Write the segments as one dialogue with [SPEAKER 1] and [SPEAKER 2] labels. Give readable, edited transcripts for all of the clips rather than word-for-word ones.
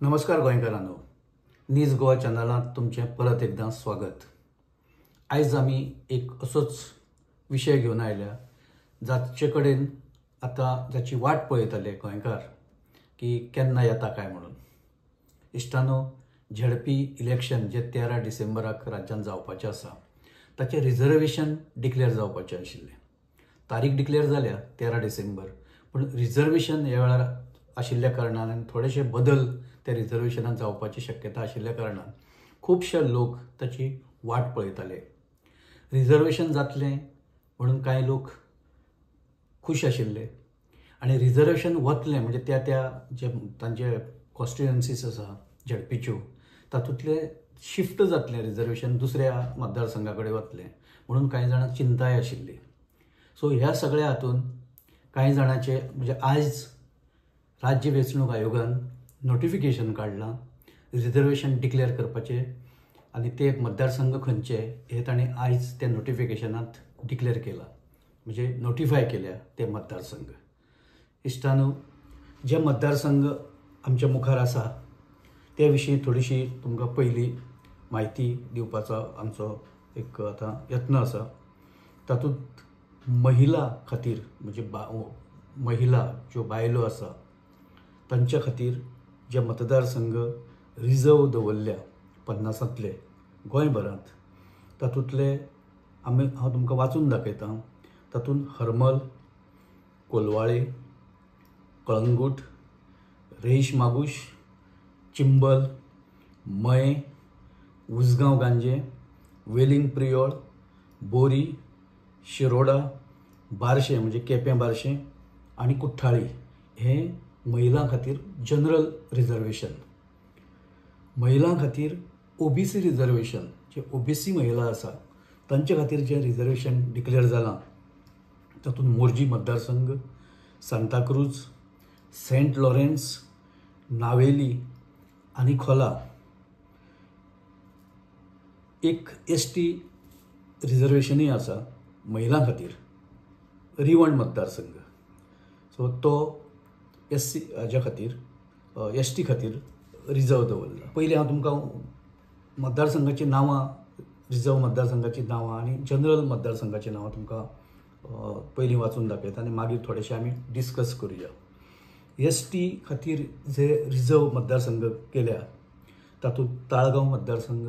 [SPEAKER 1] नमस्कार गोंयकारांनो, नीज गोवा चॅनलांत तुमचें परत एकदां स्वागत। आयज आमी एक असोच विशय घेवन आयल्या जाचे कडेन आतां जाची वाट पळयताले गोंयकार की केन्ना येता काय म्हणून। इश्टानो, झेडपी इलेक्शन जे 13 डिसेंबराक राज्यात जावपाचें आसा ताचें रिजर्वेशन डिक्लेअर जावपाचें आशिल्लें। तारीख डिक्लेअर जाल्या 13 डिसेंबर, पूण रिजर्वेशन ह्या वेळार आशिल्ल्या कारणान आनी थोडेशे बदल त्या रिजर्वेशनात जावपाची शक्यता आशिल्ल्या कारणान खुबशे लोक ताची वाट पळयताले। रिजर्वेशन जातलें म्हणून कांय लोक खूश आशिल्ले आनी रिजर्वेशन वतलें म्हणजे त्या जे तांचे कॉन्स्टिट्युएन्सीज आसा झेडपीच्यो तातूंतले शिफ्ट जातलें रिजर्वेशन दुसऱ्या मतदारसंघा कडेन वतलें म्हणून कांय जाणांक चिंताय आशिल्ली। सो ह्या सगळ्या हातून कांय जाणांचे म्हणजे आयज राज्य वेंचणूक आयोगान नोटिफिकेशन काडलां रिजर्वेशन डिक्लेअर करपाचें आनी ते मतदारसंघ खंयचे हे ताणें आयज त्या नोटिफिकेशनांत डिक्लेअर केलां, म्हणजे नोटिफाय केल्या ते मतदारसंघ। इश्टानो, जे मतदारसंघ आमच्या मुखार आसा त्या विशीं थोडीशी तुमकां पयली म्हायती दिवपाचो आमचो एक आतां यत्न आसा। तातूंत महिला खातीर म्हणजे महिला ज्यो बायलो आसा तांच्या खातीर जे मतदारसंघ रिजर्व दवरल्या 50तले गोंयभरांत, तातूंतले हांव तुमकां वाचून दाखयतां। तातूंत हरमल, कोलवाळे, कळंगूट, रेईश मागुश, चिंबल, मये, उसगांव गांजे, वेलिंग प्रियोळ, बोरी, शिरोडा, बार्शें म्हणजे केपें बार्शें आनी कुठ्ठाळी हे महिलां खातीर जनरल रिजर्वेशन। महिलां खातीर ओबीसी रिजर्वेशन, जे ओबीसी महिला आसा तांचे खातीर जे रिजर्वेशन डिक्लेअर जालां तातूंत मोर्जी मतदारसंघ, सांताक्रूज, सेंट लॉरेन्स, नावेली आनी खोला एक एसटी रिजर्वेशनूय आसा महिलां खातीर, रिवण मतदारसंघ। सो तो एससी हाज्या खातीर एसटी खातीर रिजर्व दवरला। पयलीं हांव तुमकां मतदारसंघाची नांवां, रिजर्व मतदारसंघाची नांवां आनी जनरल मतदारसंघाची नांवां तुमकां पयलीं वाचून दाखयता आनी मागीर थोडेशें आमी डिस्कस करुया। एसटी खातीर जे रिजर्व मतदारसंघ केल्या तातूंत ताळगांव मतदारसंघ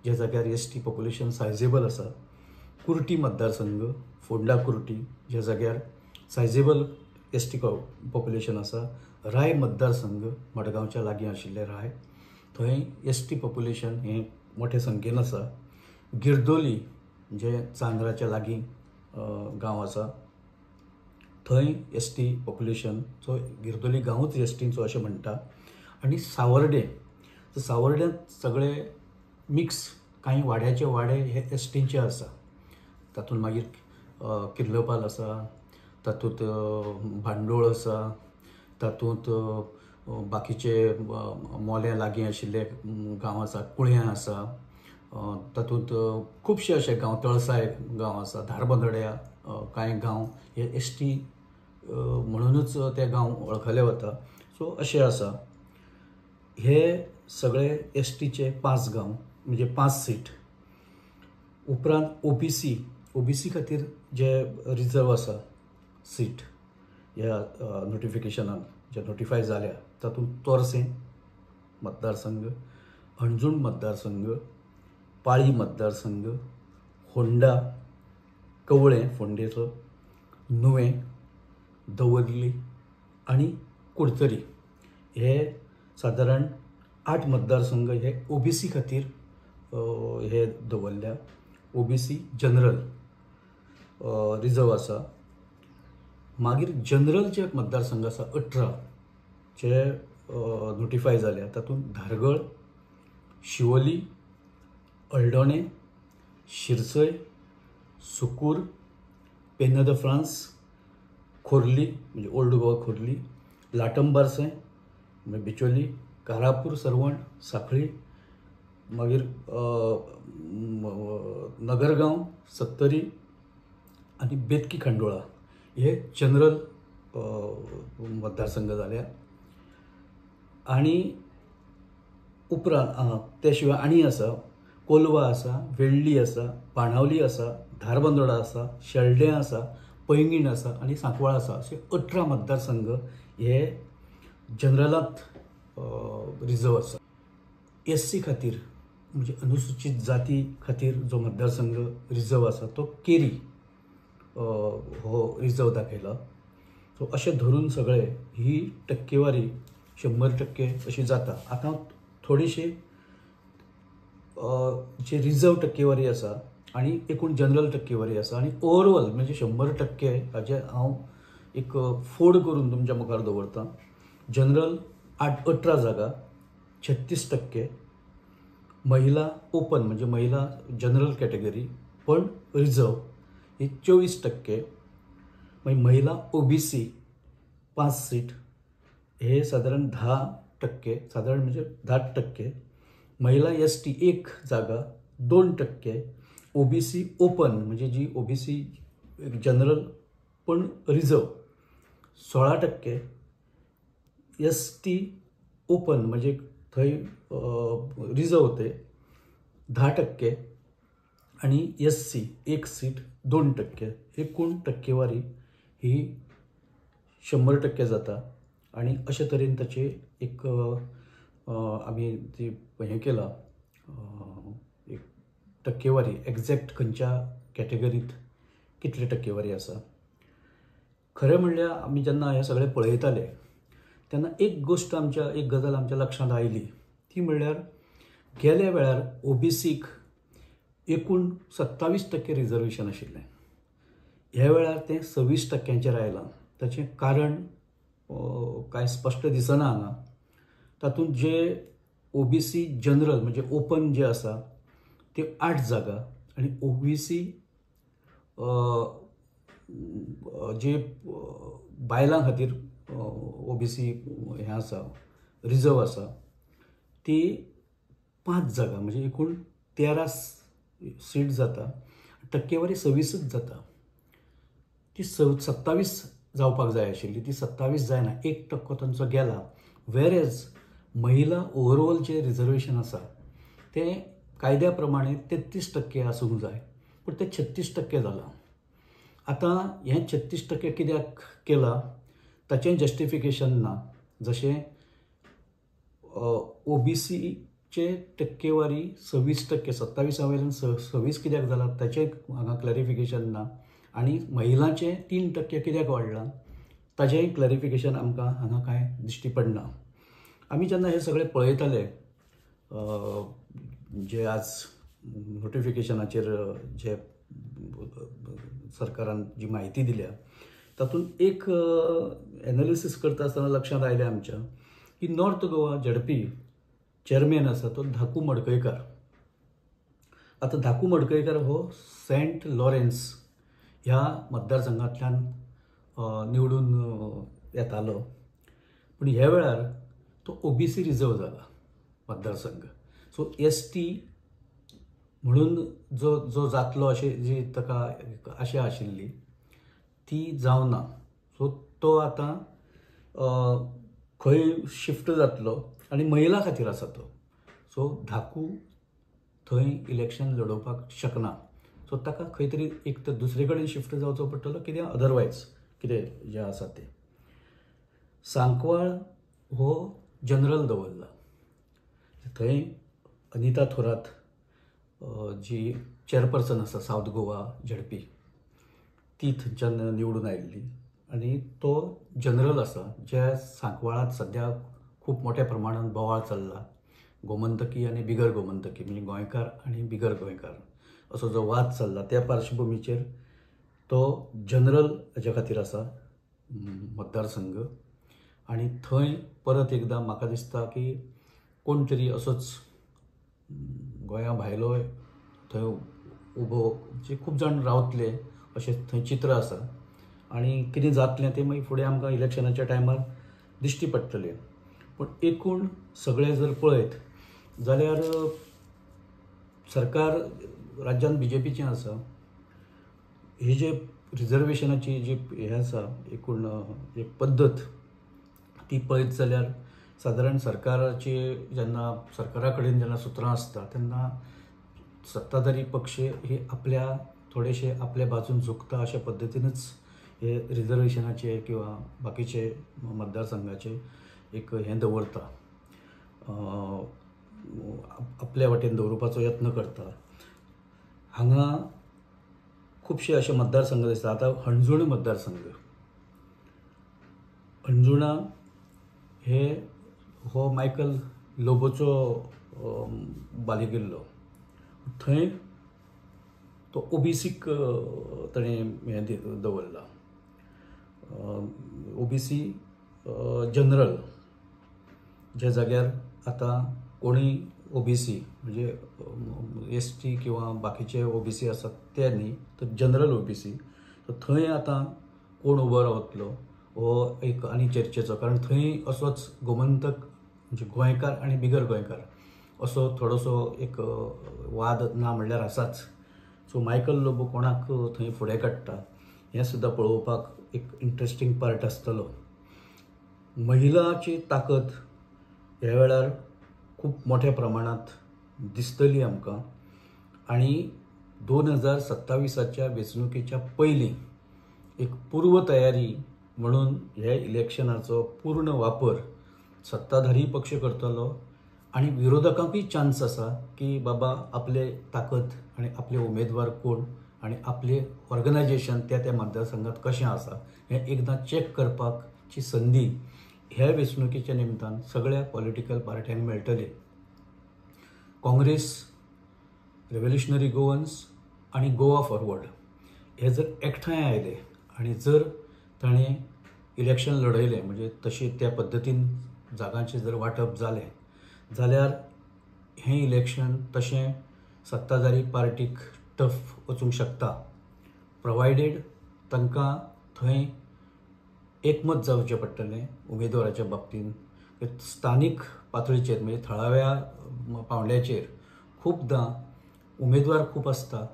[SPEAKER 1] ज्या जाग्यार एसटी पॉप्युलेशन सायजेबल आसा, कुर्टी मतदारसंघ, फोंडा कुर्टी ज्या जाग्यार सायजेबल एसटी पॉप्युलेशन आसा, राय मतदारसंघ मडगांवच्या लागीं आशिल्ले राय, थंय एसटी पॉप्युलेशन हें मोठे संख्येन आसा। गिरदोली जे चांद्राच्या लागीं गांव आसा थंय एसटी पॉप्युलेशन, सो गिरदोली गांवूच एसटीचो अशें म्हणटा। आनी सावर्ड्यांत सगळे मिक्स, कांय वाड्याचे वाडे हे एसटीचे आसा। तातूंत मागीर किर्लपाल आसा, तातूंत भांडोळ आसा, तातूंत बाकीचे मोल्या लागीं आशिल्ले गांव आसा, कुळ्यां आसा, तातूंत खुबशे अशे गांव, तळसाय गांव आसा, धारबंदड्या कांय गांव हे एसटी म्हणूनच ते गांव वळखले वता। सो अशें आसा। हे सगळे एसटीचे 5 गांव म्हणजे 5 सीट। उपरांत ओबीसी खातीर जे रिजर्व आसा सीट ह्या नोटिफिकेशनान जे नोटिफाय जाल्या तातूंत तोरसें मतदारसंघ, अंजुण मतदारसंघ, पाळी मतदारसंघ, होंडा, कवळें फोंडेचो, नुवें, दवर्ली आनी कुडतरी हे सादारण 8 मतदारसंघ हे ओबीसी खातीर हे दवरल्या। ओबीसी जनरल रिजर्व आसा। मागीर जनरल जे मतदारसंघ आसा 18 जे नोटिफाय जाल्या तातूंत धारगळ, शिवोली, अळडोणे, शिरसय, सुकूर, पेन द फ्रांस, खोर्ली म्हणजे ओल्ड गोवा खोर्ली, लाटंबारसें म्हणजे बिचोली, कारापूर सरवण, सांखळी, मागीर नगरगांव, सत्तरी आनी बेतकी खांडोळा हे जनरल मतदारसंघ जाल्या। आनी उपरांत त्या शिवाय आनी आसा, कोलवा आसा, वेल्ली आसा, बाणावली आसा, धारबांदोडा आसा, शेल्डें आसा, पैंगीण आसा आनी सांकवाळ आसा. असे 18 मतदारसंघ हे जनरलांत रिजर्व आसा. SC खातीर म्हणजे अनुसूचित जाती खातीर जो मतदारसंघ रिजर्व आसा तो केरी हो रिजर्व दाखयला. सो अशें धरून सगळे ही टक्केवारी 100% अशी जाता. आतां थोडीशी जी रिजर्व टक्केवारी आसा आनी एकूण जनरल टक्केवारी आसा आनी ओवरऑल म्हणजे 100% हाचे हांव एक फोड करून तुमच्या मुखार दवरतां. जनरल 18 जागा 36%, महिला ओपन म्हणजे महिला जनरल कॅटेगरी पण रिजर्व ही 24%, मागीर महिला OBC 5 सीट हे साधारण 10%, साधारण म्हणजे 10%, महिला ST 1 जागा 2%, OBC ओपन म्हणजे जी OBC जनरल पण रिजर्व 16%, ST ओपन म्हणजे थंय रिजर्व ते 10% आणि SC 1 सीट 2%. एकूण टक्केवारी ही 100% जाता. आणि अशा तरेन ताचे एक आमी ती हें केला, एक टक्केवारी एक्झॅक्ट खंयच्या कॅटेगरींत कितली टक्केवारी आसा. खरें म्हणल्यार आमी जेन्ना हे सगळें पळयताले तेन्ना एक गजाल आमच्या लक्षांत आयली, ती म्हणल्यार गेल्या वेळार OBCक एकूण 27% रिजर्वेशन आशिल्लें. ह्या वेळार तें 26%चेर आयलां. ताचें कारण कांय स्पश्ट दिसना हांगा. तातूंत जे OBC जनरल म्हणजे ओपन जे आसा ते 8 जागा आनी OBC जे बायलां खातीर OBC हें आसा रिजर्व आसा ती 5 जागा म्हणजे एकूण 13 सीट जाता. टक्केवारी 26च जाता. ती 27 जावपाक जाय आशिल्ली, ती 27 जायना, 1% तांचो गेला. वेरेज महिला ओवरऑल जे रिजर्वेशन आसा तें कायद्या प्रमाणे 33% आसूंक जाय, पूण तें 36% जालां. आतां हें 36% कित्याक केलां ताचें जस्टिफिकेशन ना. जशें OBCचे टक्केवारी 26%, 27 वयल्यान 26 कित्याक जालां ताचें हांगा क्लॅरिफिकेशन ना. आनी महिलांचे 3% कित्याक वाडलां ताचेंय क्लॅरिफिकेशन आमकां हांगा कांय दिश्टी पडना. आमी जेन्ना हे सगळे पळयताले जे आज नोटिफिकेशनाचेर जे सरकारान जी म्हायती दिल्या तातूंत एक एनालिसीस करता आसतना लक्षांत आयलें आमच्या की नॉर्थ गोवा ZP चेअरमॅन आसा तो धाकू मडकयकार. आतां धाकू मडकयकार हो सेंट लॉरेन्स ह्या मतदारसंघांतल्यान निवडून येतालो, पूण ह्या वेळार तो OBC रिजर्व जाला मतदारसंघ. सो ST म्हणून जो जातलो अशें जी ताका आशा आशिल्ली ती जावना. सो तो आतां खंय शिफ्ट जातलो आनी महिला खातीर आसा तो. सो धाकू थंय इलेक्शन लडोवपाक शकना. सो ताका खंय तरी एक तर दुसरे कडेन शिफ्ट जावचो पडटलो कित्याक अदरवायज कितें जें आसा तें. सांकवाळ हो जनरल दवरला. थंय अनिता थोरात जी चेअरपर्सन आसा सावथ गोवा ZP ती थंयच्यान निवडून आयिल्ली आनी तो जनरल आसा. जे सांकवाळांत सद्या खूब मोठ्या प्रमाणांत बोवाळ चल्ला. गोमंतकी आनी बिगर गोमंतकी म्हणजे गोंयकार आनी बिगर गोंयकार असो जो वाद चल्ला त्या पार्श्वभुमीचेर तो जनरल हाच्या खातीर आसा मतदारसंघ. आनी थंय परत एकदां म्हाका दिसता की कोण तरी असोच गोंया भायलो थंय उबो जे खूब जाण रावतले अशें थंय चित्र आसा. आनी कितें जातलें तें मागीर फुडें आमकां इलेक्शनाच्या टायमार दिश्टी पडटलें. पूण एकूण सगळें जर पळयत जाल्यार सरकार राज्यांत BJPचें आसा. ही जे रिजर्वेशनाची जी हें आसा एकूण एक पद्दत ती पळयत जाल्यार सादारण सरकाराची जेन्ना सरकारा कडेन जेन्ना सुत्रां आसता तेन्ना सत्ताधारी पक्ष हे थोडेशे आपल्या बाजून झुकता अशा पद्दतीनच हे रिजर्वेशनाचे किंवा बाकीचे मतदारसंघाचे एक हें दवरता, आपल्या वाटेन दवरपाचो यत्न करता. हांगा खुबशे अशे मतदारसंघ दिसता. आतां हणजूण मतदारसंघ, हणजुणा हो मायकल लोबोचो बालेकिल्लो. थंय तो ओबीसीक ताणें हें दवरला, ओबीसी जनरल, ज्या जाग्यार आतां कोणीय ओबीसी म्हणजे एसटी किंवा बाकीचे ओबीसी आसात ते न्ही, तर जनरल ओबीसी. तर थंय आतां कोण उबो रावतलो हो एक आनी चर्चेचो, कारण थंय असोच गोमंतक म्हणजे गोंयकार आनी बिगर गोंयकार असो थोडोसो एक वाद ना म्हणल्यार आसाच. सो मायकल लोबो कोणाक थंय फुडें काडटा हें सुद्दां पळोवपाक एक इंट्रस्टींग पार्ट आसतलो. महिलाची ताकद ह्या वेळार खूब मोठ्या प्रमाणांत दिसतली आमकां, आनी 2027च्या वेंचणुकेच्या पयलीं एक पूर्व तयारी म्हणून ह्या इलेक्शनाचो पूर्ण वापर सत्ताधारी पक्ष करतलो आनी विरोधकांकूय चान्स आसा की बाबा आपले ताकद आनी आपले उमेदवार कोण आनी आपले ऑर्गनायजेशन त्या मतदारसंघात कशें आसा हें एकदां चॅक करपाची संदी ह्या वेंचणुकेच्या निमतान सगळ्या पॉलिटिकल पार्ट्यांक मेळटली. काँग्रेस, रेव्होल्युशनरी गोवन्स आनी गोवा फॉरवर्ड हे जर एकठांय आयले आनी जर ताणें इलेक्शन लढयलें म्हणजे तशी त्या पद्दतीन जागांचें जर वांटप जालें जाल्यार हें इलेक्शन तशें सत्ताधारी पार्टीक टफ वचूंक शकता, प्रोवायडेड तांकां थंय एकमत जावचें पडटलें उमेदवाराच्या बाबतीन. स्थानीक पातळीचेर म्हणजे थळाव्या पावंड्याचेर खूबदां उमेदवार खूब आसता,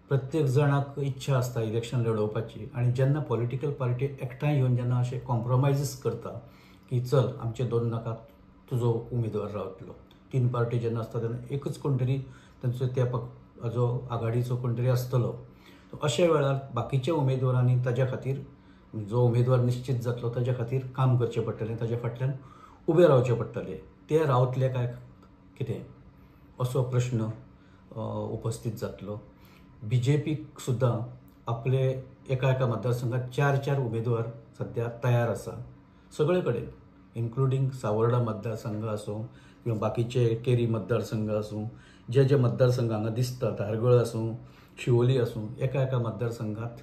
[SPEAKER 1] प्रत्येक जाणाक इच्छा आसता इलेक्शन लडोवपाची, आनी जेन्ना पॉलिटिकल पार्टी एकठांय येवन जेन्ना अशें कॉम्प्रोमायजीस करता की चल आमचे 2 नाकात तुजो उमेदवार रावतलो, 3 पार्टी जेन्ना आसता तेन्ना एकच कोण तरी तांचो त्या हाजो आघाडीचो कोण तरी आसतलो. अशा वेळार बाकीच्या उमेदवारांनी ताज्या खातीर जो उमेदवार निश्चित जातलो ताज्या खातीर काम करचें पडटलें, ताज्या फाटल्यान उबे रावचें पडटलें. ते रावतले काय कितें असो प्रश्न उपस्थित जातलो. BJPक सुद्दां आपले एका मतदारसंघात 4 उमेदवार सध्या तयार आसा सगळे कडेन, इन्क्लुडींग सावर्डा मतदारसंघ आसूं किंवा बाकीचे केरी मतदारसंघ आसूं, जे मतदारसंघ हांगा दिसता, धारगळ आसूं, शिवोली आसूं, एका मतदारसंघात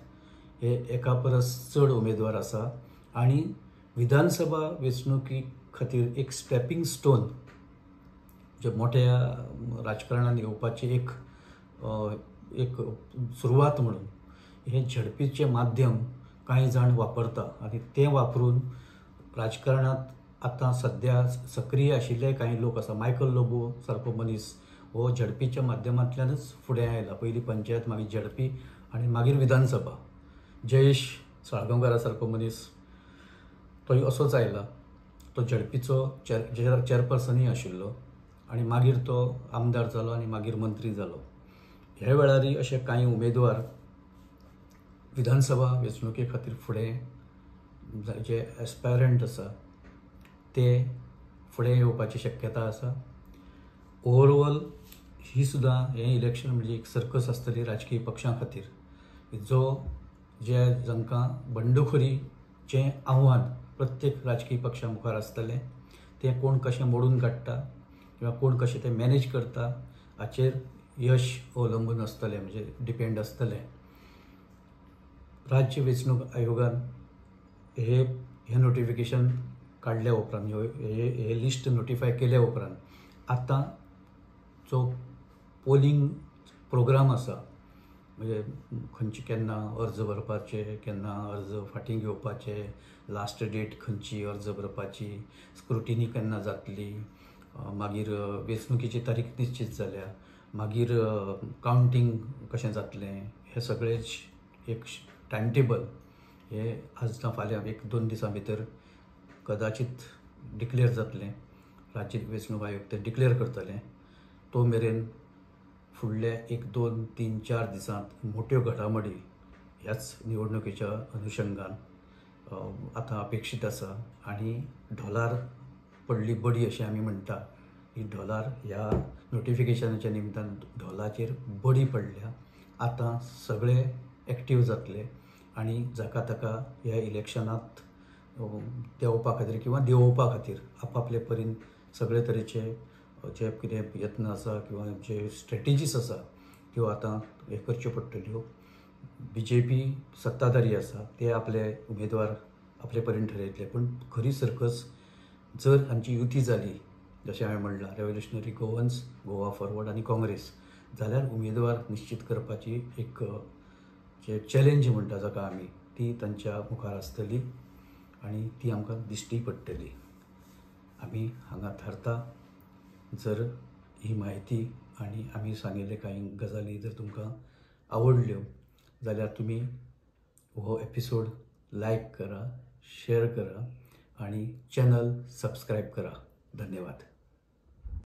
[SPEAKER 1] हे एका परस चड उमेदवार आसा. आनी विधानसभा वेंचणुकी खातीर एक स्टेपिंग स्टोन जे मोठ्या राजकारणान येवपाची एक सुरवात म्हणून हे झडपीचें माध्यम कांय जाण वापरता, आनी तें वापरून राजकारणांत आतां सध्या सक्रीय आशिल्ले कांय लोक आसा. मायकल लोबो सारको मनीस हो झडपीच्या माध्यमांतल्यानच फुडें आयला. पयलीं पंचायत, मागीर झडपी आनी मागीर विधानसभा. जयेश साळगांवकारा सारको मनीस तोय असोच आयला. तो झडपीचो चेअरपर्सनूय आशिल्लो आनी मागीर तो आमदार जालो आनी मागीर मंत्री जालो. ह्या वेळारय अशे कांय उमेदवार विधानसभा वेंचणुके खातीर फुडें जे एस्पायरंट आसा ते फुडें येवपाची शक्यता आसा. ओवरऑल ही सुद्दां हें इलेक्शन म्हणजे एक सर्कस आसतली राजकीय पक्षां खातीर, जे जांकां बंडखोरीचें आव्हान प्रत्येक राजकीय पक्षा मुखार आसतलें. तें कोण कशें मोडून काडटा किंवा कोण कशें तें मॅनेज करता हाचेर यश अवलंबून आसतलें, म्हणजे डिपेंड आसतलें. राज्य वेंचणूक आयोगान हे नोटिफिकेशन काडल्या उपरांत, हे लिस्ट नोटिफाय केल्या उपरांत आतां जो पोलिंग प्रोग्राम आसा, म्हणजे खंयची केन्ना अर्ज भरपाचे, केन्ना अर्ज फाटीं घेवपाचे, लास्ट डेट खंयची अर्ज भरपाची, स्क्रुटिनी केन्ना जातली, मागीर वेंचणुकेची तारीख निश्चित जाल्या, मागीर कावंटींग कशें जातलें, हे सगळेच एक टायम टेबल हे आज ना फाल्यां 1-2 दिसां भितर कदाचित डिक्लेअर जातलें, राज्य वेंचणूक आयोग ते डिक्लेअर करतले. तो मेरेन फुडल्या 1, 2, 3, 4 दिसांत मोठ्यो घडामोडी ह्याच निवडणुकीच्या अनुशंगान आतां अपेक्षीत आसा. आनी ढोलार पडली बडी अशें आमी म्हणटा. ही ढोलार ह्या नोटिफिकेशनाच्या निमतान ढोलाचेर बडी पडल्या. आतां सगळे एक्टीव जातले आनी जाका ताका ह्या इलेक्शनांत देंवोवपा खातीर किंवा देंवोवपा खातीर आपापले परीन सगळे तरेचे जे कितें यत्न आसा किंवा जे स्ट्रेटेजीस आसा त्यो आतां हे करच्यो पडटल्यो. BJP सत्ताधारी आसा ते आपले उमेदवार आपले परीन ठरयतले. पूण खरी सर्कस जर आमची युती जाली, जशें हांवें म्हणलां रेव्होल्युशनरी गोवन्स, गोवा फॉरवर्ड आनी काँग्रेस, जाल्यार उमेदवार निश्चित करपाची एक जे चॅलेंज म्हणटा जाका आमी, ती तांच्या मुखार आसतली आनी ती आमकां दिश्टी पडटली. आमी हांगा थारता. जर ही म्हायती आनी आमी सांगिल्ले कांय गजाली जर तुमकां आवडल्यो जाल्यार तुमी हो एपिसोड लायक करा, शेअर करा आनी चॅनल सबस्क्रायब करा. धन्यवाद.